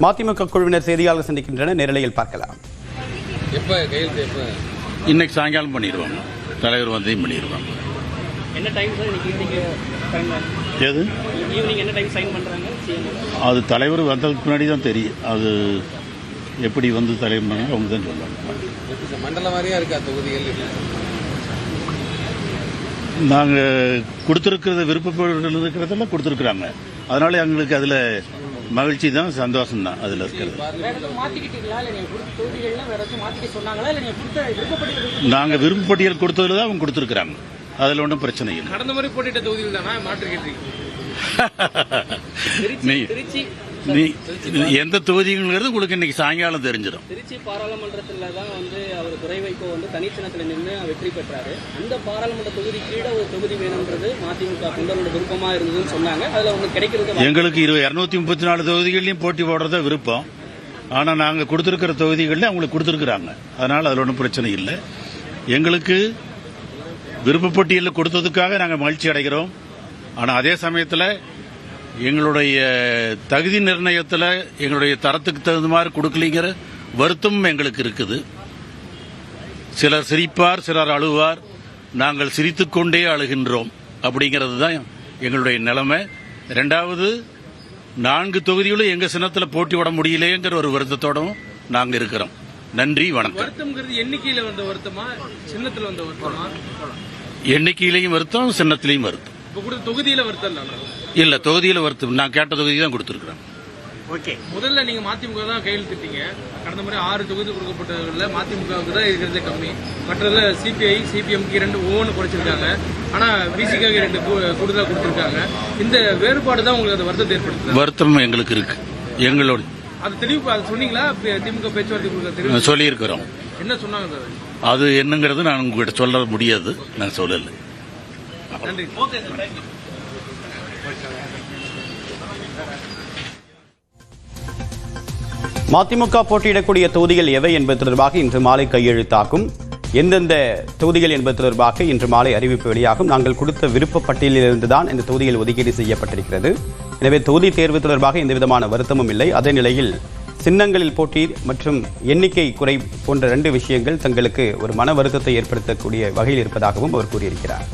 மதிமுக குழுவினர் செய்தியாளர் சந்திக்கின்றனர். நேரலையில் பார்க்கலாம். இன்னைக்கு சாயங்காலம் பண்ணிடுவாங்க. தலைவர் வந்தையும் பண்ணிடுவாங்க. என்ன டைம் சார் இன்னைக்கு எது ஈவினிங் என்ன டைம் சைன் பண்றாங்க? அது தலைவர் வந்ததுக்கு முன்னாடி தான் தெரியும். அது எப்படி வந்து தலைவர் பண்ணாங்க அவங்க தான் சொல்லுவாங்க. மண்டல மாதிரியா இருக்கா தொகுதிகள்? நாங்கள் கொடுத்துருக்கிறது விருப்பப்படுறதெல்லாம் கொடுத்துருக்குறாங்க. அதனால எங்களுக்கு அதில் மகிழ்ச்சி தான், சந்தோஷம் தான் அதில் இருக்கிறது. நாங்கள் விருப்பப்பட்டியல் கொடுத்ததுல தான் அவங்க கொடுத்துருக்குறாங்க. அதில் ஒன்றும் பிரச்சனை இல்லை. கடந்த முறை போட்டிட்ட தொகுதியில் தானே மாற்று நீ எந்த தொகுதிங்கிறது உங்களுக்கு இன்னைக்கு சாயங்காலம் தெரிஞ்சிடும். திருச்சி பாராளுமன்றத்தில் தான் அவர் துறை வைகோ தனிச்சின்னத்தில் நின்று வெற்றி பெற்றாரு. அந்த பாராளுமன்ற தொகுதி கீழே ஒரு தொகுதி வேணும்ன்றது மதிமுக தொண்டரோட விருப்பமா இருந்ததுன்னு சொன்னாங்க. அதுல ஒன்று கிடைக்கிறது. எங்களுக்கு 234 தொகுதிகளையும் போட்டி போடுறத விருப்பம். ஆனால் நாங்கள் கொடுத்துருக்கிற தொகுதிகளில் அவங்களுக்கு கொடுத்துருக்குறாங்க. அதனால் அதில் ஒன்றும் பிரச்சனை இல்லை. எங்களுக்கு விருப்பப்பட்டியலில் கொடுத்ததுக்காக நாங்கள் மகிழ்ச்சி அடைகிறோம். ஆனால் அதே சமயத்தில் எங்களுடைய தகுதி நிர்ணயத்தில் எங்களுடைய தரத்துக்கு தகுந்த மாதிரி கொடுக்கலிங்கிற வருத்தமும் எங்களுக்கு இருக்குது. சிலர் சிரிப்பார், சிலர் அழுவார். நாங்கள் சிரித்துக்கொண்டே அழுகின்றோம். அப்படிங்கிறது தான் எங்களுடைய நிலைமை. ரெண்டாவது, 4 தொகுதிகளும் எங்கள் சின்னத்தில் போட்டி விட முடியலைங்கிற ஒரு வருத்தத்தோடும் நாங்கள் இருக்கிறோம். நன்றி, வணக்கம். எண்ணிக்கையில் வந்த வருத்தமா, சின்னத்தில் வந்த வருத்தமா? எண்ணிக்கையிலையும் வருத்தம், சின்னத்திலையும் வருத்தம். தொகுதியில வருத்தம் இல்ல, தொகுதியில வருத்தம். நான் கேட்ட தொகுதி தான் கொடுத்துருக்கேன். ஓகே. முதல்ல நீங்க மதிமுக தான் கையெழுத்திட்டீங்க. கடந்த முறை 6 தொகுதி கொடுக்கப்பட்டவர்கள மதிமுகவுக்கு தான் இருக்கிறதே கம்மி. மற்றதுல சிபிஐ, சிபிஎம்க்கு 2 ஒவ்வொன்று குறைச்சிருக்காங்க. ஆனா பிசிகாவுக்கு 2 கூடுதலா கொடுத்திருக்காங்க. இந்த வேறுபாடு தான் உங்களுக்கு அந்த வருத்தத்தை ஏற்படுத்துது. வருத்தம் எங்களுக்கு இருக்கு. எங்களோட அது தெளிவு அது சொன்னீங்களா? திமுக பேச்சுவார்த்தை சொல்லி இருக்கிறோம். என்ன சொன்னாங்க சார்? அது என்னங்கிறது நான் உங்ககிட்ட சொல்ல முடியாது. நான் சொல்லல. நன்றி. மதிமுக போட்டியிடக்கூடிய தொகுதிகள் எவை என்பது தொடர்பாக இன்று மாலை கையெழுத்தாகும். எந்தெந்த தொகுதிகள் என்பது தொடர்பாக இன்று மாலை அறிவிப்பு வெளியாகும். நாங்கள் கொடுத்த விருப்ப பட்டியலிலிருந்துதான் இந்த தொகுதிகள் ஒதுக்கீடு செய்யப்பட்டிருக்கிறது. எனவே தொகுதி தேர்வு தொடர்பாக எந்தவிதமான வருத்தமும் இல்லை. அதே நிலையில் சின்னங்களில் போட்டி மற்றும் எண்ணிக்கை குறை போன்ற 2 விஷயங்கள் தங்களுக்கு ஒரு மன வருத்தத்தை ஏற்படுத்தக்கூடிய வகையில் இருப்பதாகவும் அவர் கூறியிருக்கிறார்.